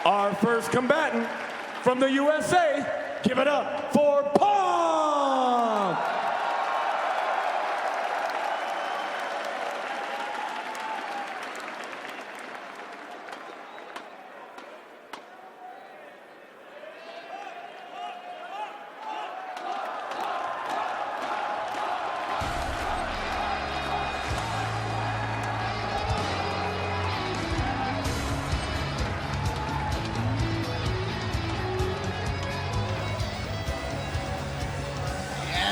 Our first combatant from the USA, give it up for Punk!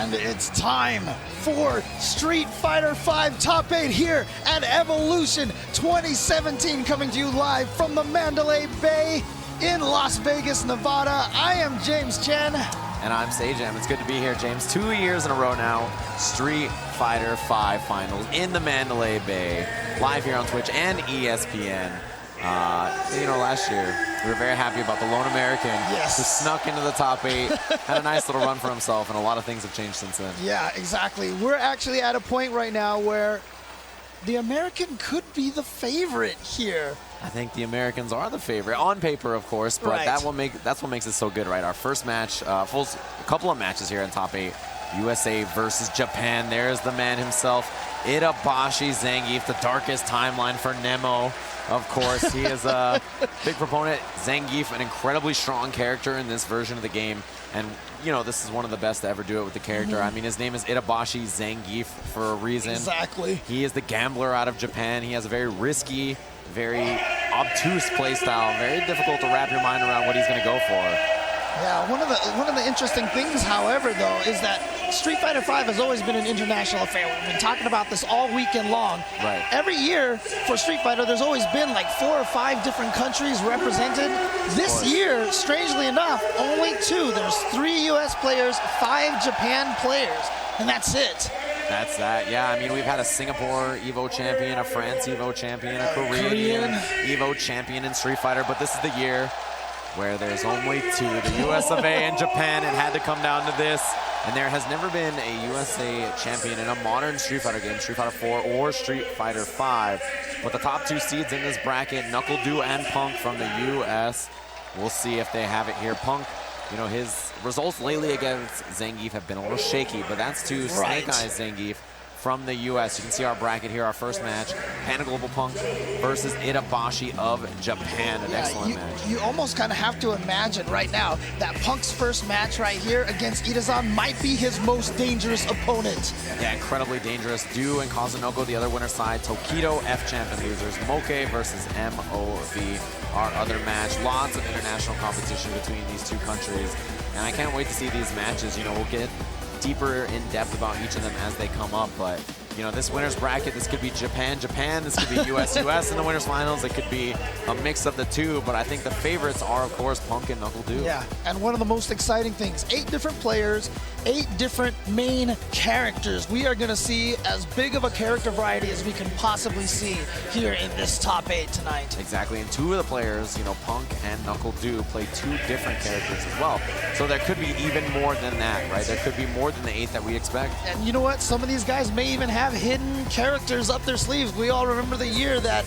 And it's time for Street Fighter V Top 8 here at Evolution 2017, coming to you live from the Mandalay Bay in Las Vegas, Nevada. I am James Chen. And I'm Sajam. It's good to be here, James. 2 years in a row now, Street Fighter V Finals in the Mandalay Bay, live here on Twitch and ESPN. You know, last year, we were very happy about the lone American who snuck into the top 8, had a nice little run for himself, and a lot of things have changed since then. Yeah, exactly. We're actually at a point right now where the American could be the favorite here. I think the Americans are the favorite, on paper, of course, but that's what makes it so good, right? Our first match, a couple of matches here in top 8, USA versus Japan. There's the man himself, Itabashi Zangief, the darkest timeline for Nemo. Of course, he is a big proponent. Zangief, an incredibly strong character in this version of the game. And, you know, this is one of the best to ever do it with the character. I mean, his name is Itabashi Zangief for a reason. Exactly. He is the gambler out of Japan. He has a very risky, very obtuse playstyle. Very difficult to wrap your mind around what he's going to go for. Yeah, one of the interesting things, however, though, is that Street Fighter V has always been an international affair. We've been talking about this all weekend long. Right. Every year for Street Fighter, there's always been like 4 or 5 different countries represented. This year, strangely enough, only 2. There's 3 U.S. players, 5 Japan players, and that's it. That's that. Yeah, I mean, we've had a Singapore EVO champion, a France EVO champion, a Korean EVO champion in Street Fighter, but this is the year where there's only 2, the US of A and Japan. It had to come down to this. And there has never been a USA champion in a modern Street Fighter game, Street Fighter 4 or Street Fighter 5. But the top 2 seeds in this bracket, NuckleDu and Punk from the US. We'll see if they have it here. Punk, you know, his results lately against Zangief have been a little shaky, but that's to Snake Eyes Zangief from the US. You can see our bracket here, our first match, Panda Global Punk versus Itabashi of Japan. An excellent match. You almost kind of have to imagine right now that Punk's first match right here against Itazan might be his most dangerous opponent. Yeah, incredibly dangerous. Du and Kazunoko, the other winner side. Tokido, F-champ and losers. Moke versus MOV, our other match. Lots of international competition between these 2 countries. And I can't wait to see these matches. You know, we'll get deeper in depth about each of them as they come up, but you know, this winner's bracket, this could be Japan, this could be US in the winner's finals. It could be a mix of the 2, but I think the favorites are, of course, Punk and NuckleDu. Yeah, and one of the most exciting things, 8 different players, 8 different main characters. We are going to see as big of a character variety as we can possibly see here in this top 8 tonight. Exactly, and 2 of the players, you know, Punk and NuckleDu, play 2 different characters as well. So there could be even more than that, right? There could be more than the 8 that we expect. And you know what? Some of these guys may even have hidden characters up their sleeves. We all remember the year that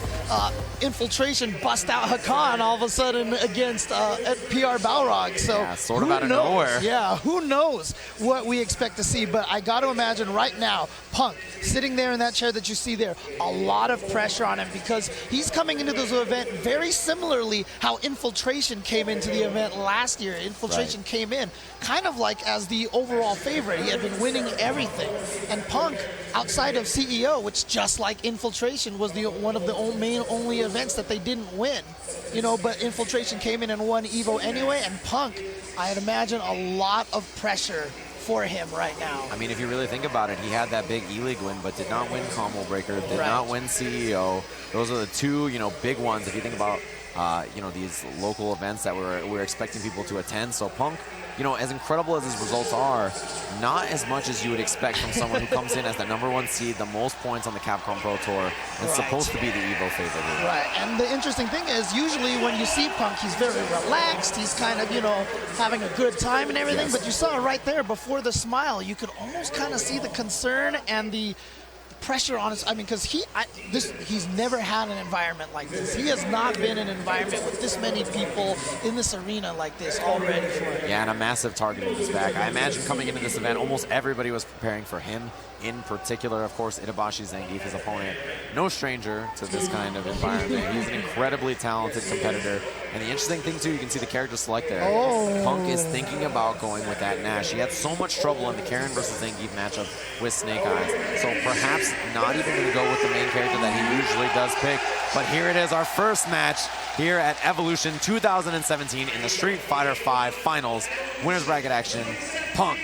Infiltration bust out Hakan all of a sudden against PR Balrog. So yeah, sort of out of nowhere. Yeah, who knows what we expect to see. But I got to imagine right now, Punk sitting there in that chair that you see there, a lot of pressure on him because he's coming into this event very similarly how Infiltration came into the event last year. Infiltration came in kind of like as the overall favorite. He had been winning everything. And Punk, outside of CEO, which just like Infiltration was one of the only events that they didn't win, you know, but Infiltration came in and won EVO anyway, and Punk, I'd imagine a lot of pressure for him right now. I mean, if you really think about it, he had that big E-League win, but did not win Combo Breaker, did not win CEO. Those are the 2, you know, big ones if you think about, you know, these local events that we're expecting people to attend. So Punk, you know, as incredible as his results are, not as much as you would expect from someone who comes in as the #1 seed, the most points on the Capcom Pro Tour, and supposed to be the EVO favorite. Right, and the interesting thing is, usually when you see Punk, he's very relaxed, he's kind of, you know, having a good time and everything, but you saw right there before the smile, you could almost kind of see the concern and the pressure on us. I mean, because he's never had an environment like this. He has not been in an environment with this many people in this arena like this already for him. Yeah, and a massive target in his back. I imagine coming into this event, almost everybody was preparing for him. In particular, of course, Itabashi Zangief, his opponent. No stranger to this kind of environment. He's an incredibly talented competitor. And the interesting thing, too, you can see the character select there. Oh. Punk is thinking about going with that Nash. He had so much trouble in the Karen versus Zangief matchup with Snake Eyes. So perhaps not even going to go with the main character that he usually does pick. But here it is, our first match here at Evolution 2017 in the Street Fighter V Finals. Winners bracket action, Punk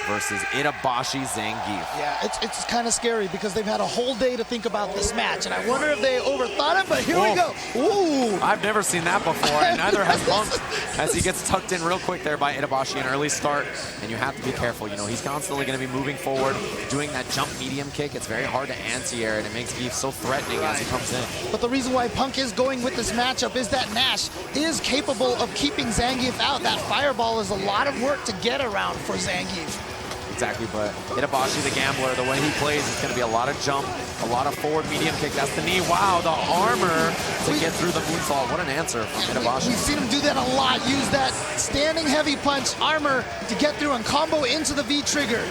versus Itabashi Zangief. Yeah, it's kind of scary because they've had a whole day to think about this match, and I wonder if they overthought it, but here we go. Ooh. I've never seen that before, and neither has Punk, as he gets tucked in real quick there by Itabashi, an early start, and you have to be careful. You know, he's constantly going to be moving forward, doing that jump medium kick. It's very hard to anti-air, and it makes Geef so threatening as he comes in. But the reason why Punk is going with this matchup is that Nash is capable of keeping Zangief out. That fireball is a lot of work to get around for Zangief. Exactly, but Itabashi, the gambler, the way he plays, it's going to be a lot of jump, a lot of forward medium kick. That's the knee. Wow, the armor to get through the moonsault. What an answer from Itabashi. We've seen him do that a lot. Use that standing heavy punch armor to get through and combo into the V trigger.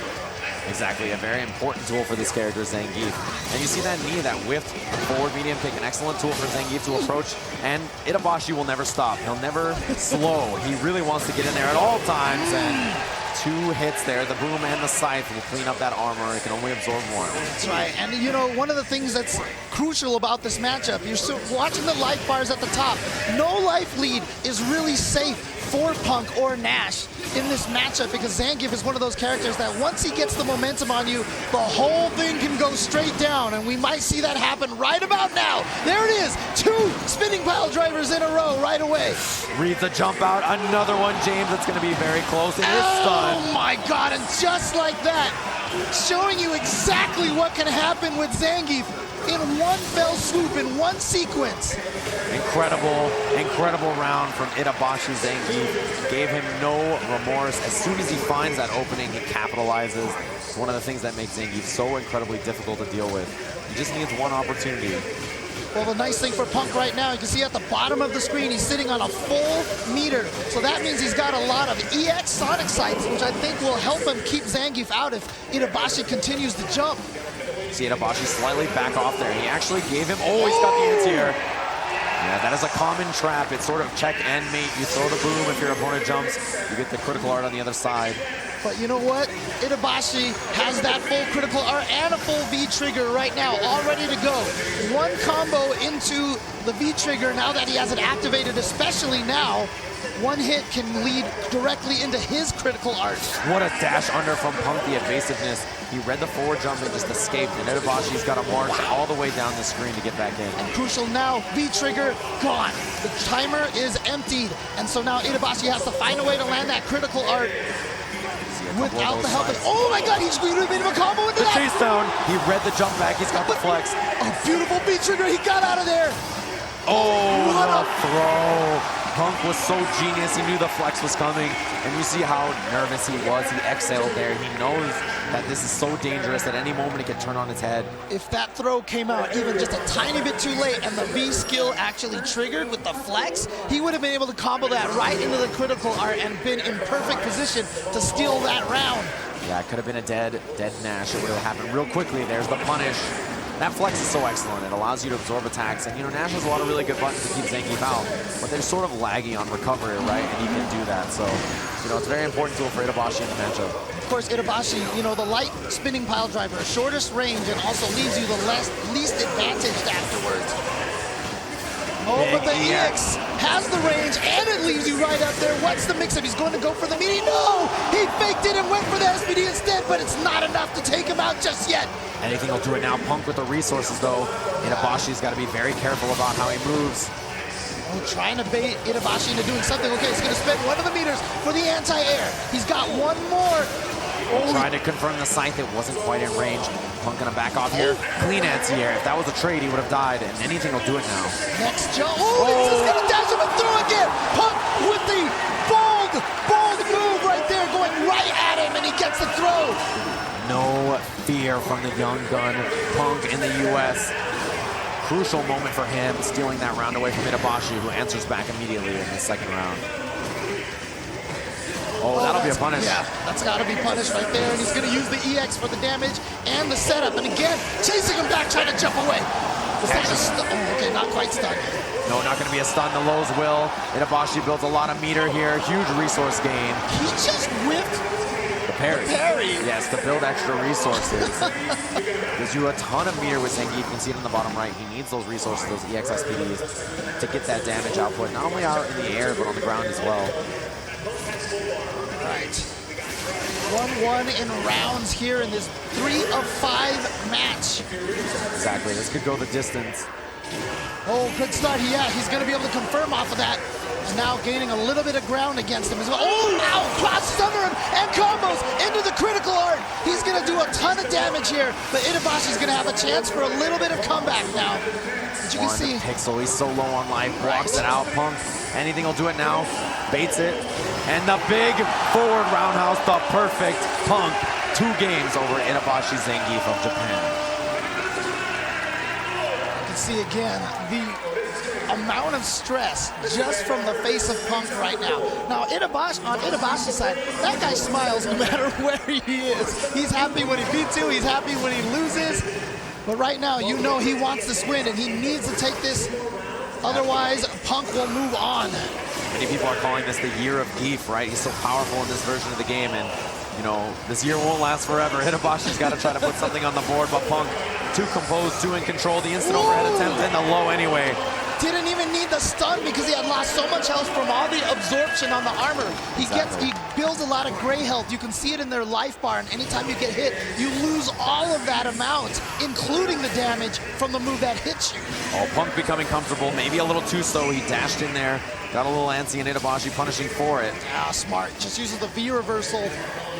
Exactly, a very important tool for this character, Zangief. And you see that knee, that whiffed forward medium kick, an excellent tool for Zangief to approach. And Itabashi will never stop. He'll never slow. He really wants to get in there at all times. And 2 hits there, the boom and the scythe will clean up that armor. It can only absorb 1. That's right. And you know, one of the things that's crucial about this matchup, you're watching the life bars at the top. No life lead is really safe for Punk or Nash in this matchup because Zangief is one of those characters that once he gets the momentum on you, the whole thing can go straight down, and we might see that happen right about now. There it is, 2 spinning pile drivers in a row right away. Reads a jump out, another one, James. It's going to be very close. It is stunned. Oh my God, and just like that, showing you exactly what can happen with Zangief in one fell swoop, in one sequence. Incredible round from Itabashi Zangief. Gave him no remorse. As soon as he finds that opening, he capitalizes. It's one of the things that makes Zangief so incredibly difficult to deal with. He just needs one opportunity. Well, the nice thing for Punk right now, you can see at the bottom of the screen, he's sitting on a full meter. So that means he's got a lot of EX Sonic sights, which I think will help him keep Zangief out if Itabashi continues to jump. See Itabashi slightly back off there. He actually gave him, oh, he's got the anti-air. Yeah, that is a common trap. It's sort of check and mate. You throw the boom if your opponent jumps. You get the critical art on the other side. But you know what? Itabashi has that full critical art and a full V trigger right now, all ready to go. One combo into the V trigger now that he has it activated, especially now. One hit can lead directly into his critical art. What a dash under from Punk, the evasiveness. He read the forward jump and just escaped. And Itabashi's got to march all the way down the screen to get back in. And crucial now, V-trigger gone. The timer is emptied. And so now Itabashi has to find a way to land that critical art without the help of... Oh my God, he's made him a combo into that. The chase down. He read the jump back. He's got the flex. A beautiful V-trigger. He got out of there. Oh, what a throw. Punk was so genius. He knew the flex was coming. And you see how nervous he was. He exhaled there. He knows that this is so dangerous at any moment it could turn on its head. If that throw came out even just a tiny bit too late and the V skill actually triggered with the flex, he would have been able to combo that right into the critical art and been in perfect position to steal that round. Yeah, it could have been a dead Nash. It would have happened real quickly. There's the punish. That flex is so excellent. It allows you to absorb attacks. And, you know, Nash has a lot of really good buttons to keep Zangief out, but they're sort of laggy on recovery, right? And he can do that. So, you know, it's a very important tool for Itabashi in the matchup. Of course, Itabashi, you know, the light spinning pile driver, shortest range, and also leaves you the least advantaged afterwards. Oh, but the EX has the range, and it leaves you right up there. What's the mix-up? He's going to go for the meaty. No! He faked it and went for the SPD instead, but it's not enough to take him out just yet. Anything will do it now. Punk with the resources, though. Itabashi's got to be very careful about how he moves. Oh, trying to bait Itabashi into doing something. Okay, he's going to spend one of the meters for the anti-air. He's got one more. Oh, trying to confirm the scythe. It wasn't quite in range. Punk going to back off here. Clean anti-air. If that was a trade, he would have died, and anything will do it now. Next jump. Oh, he's just going to dash him and throw again. Punk with the bold move right there, going right at him, and he gets the throw. No fear here from the young gun, Punk in the US. Crucial moment for him, stealing that round away from Itabashi, who answers back immediately in the second round. Oh, that'll be a punish. Yeah, that's got to be punished right there. And he's going to use the EX for the damage and the setup. And again, chasing him back, trying to jump away. Oh, okay, not quite stunned. No, not going to be a stun. The lows will. Itabashi builds a lot of meter here. Huge resource gain. He just whipped the parry. Yes, to build extra resources. Gives you a ton of meter with Zangief. You can see it in the bottom right. He needs those resources, those EX SPDs, to get that damage output, not only out in the air, but on the ground as well. Right. 1-1 in rounds here in this 3 of 5 match. Exactly. This could go the distance. Oh, good start. Yeah, he's going to be able to confirm off of that. And now gaining a little bit of ground against him as well. Oh, now crosses under him and combos into the critical art. He's going to do a ton of damage here, but Itabashi's going to have a chance for a little bit of comeback now. As you can see. Pixel, he's so low on life, blocks it out. Punk, anything will do it now. Baits it. And the big forward roundhouse, the perfect Punk. 2 games over Itabashi Zangief of Japan. See again the amount of stress just from the face of Punk right now. Now Itabashi, on Itabashi's side, that guy smiles no matter where he is. He's happy when he beats you, he's happy when he loses. But right now, you know he wants this win and he needs to take this. Otherwise, Punk will move on. Many people are calling this the year of Gief, right? He's so powerful in this version of the game, and you know, this year won't last forever. Itabashi's got to try to put something on the board, but Punk, too composed, too in control. The instant overhead attempt in the low anyway. Didn't even need the stun because he had lost so much health from all the absorption on the armor. He builds a lot of gray health. You can see it in their life bar, and anytime you get hit, you lose all of that amount, including the damage from the move that hits you. Oh, Punk becoming comfortable, maybe a little too slow. He dashed in there, got a little antsy, and Itabashi punishing for it. Ah, smart. Just uses the V reversal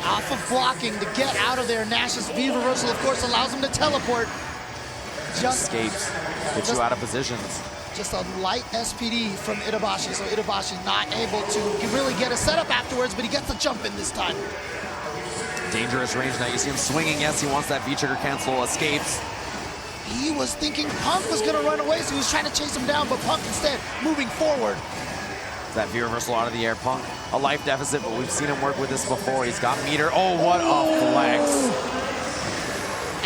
off of blocking to get out of there. Nash's V reversal, of course, allows him to teleport. Just escapes, gets you out of positions. Just a light SPD from Itabashi, so Itabashi not able to really get a setup afterwards, but he gets the jump in this time. Dangerous range now. You see him swinging. Yes, he wants that V-trigger cancel. Escapes. He was thinking Punk was going to run away, so he was trying to chase him down, but Punk instead moving forward. That V reversal out of the air. Punk, a life deficit, but we've seen him work with this before. He's got meter. Oh, what a flex.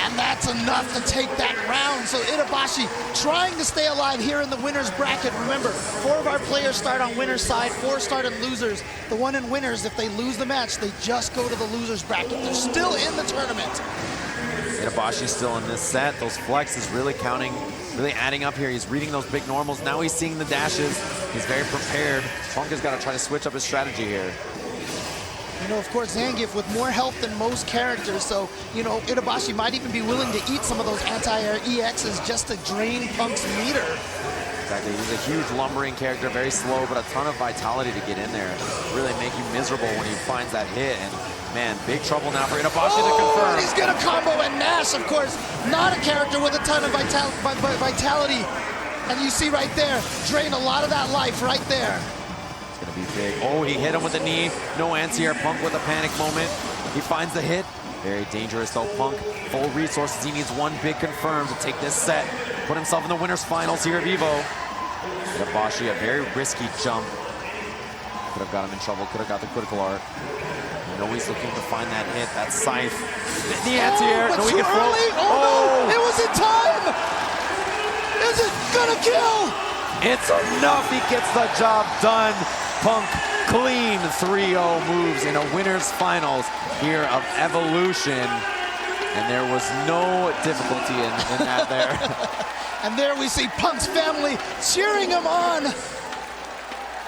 And that's enough to take that round. So Itabashi trying to stay alive here in the winner's bracket. Remember, 4 of our players start on winner's side, 4 start in losers. The one in winners, if they lose the match, they just go to the loser's bracket. They're still in the tournament. Itabashi's still in this set. Those flexes really counting, really adding up here. He's reading those big normals. Now he's seeing the dashes. He's very prepared. Punk has got to try to switch up his strategy here. You know, of course, Zangief with more health than most characters, so, you know, Itabashi might even be willing to eat some of those anti-air EXs just to drain Punk's meter. Exactly. He's a huge lumbering character, very slow, but a ton of vitality to get in there. Really make you miserable when he finds that hit, and man, big trouble now for Itabashi to confirm. He's gonna combo, and Nash, of course, not a character with a ton of vitality. And you see right there, drain a lot of that life right there. Gonna be big. Oh, he hit him with a knee. No anti-air. Punk with a panic moment. He finds the hit. Very dangerous though. Punk, full resources. He needs one big confirm to take this set. Put himself in the winner's finals here at EVO. Itabashi, a very risky jump. Could have got him in trouble. Could have got the critical art. You know he's looking to find that hit. That scythe. The anti-air. Oh, no, he can float. Oh, no! It was in time! Is it gonna kill? It's enough. He gets the job done. Punk clean 3-0 moves in a winner's finals here of Evolution. And there was no difficulty in that there. And there we see Punk's family cheering him on.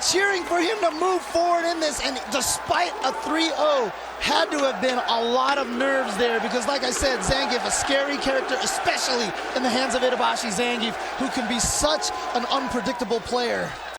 Cheering for him to move forward in this. And despite a 3-0, had to have been a lot of nerves there because, like I said, Zangief, a scary character, especially in the hands of Itabashi Zangief, who can be such an unpredictable player.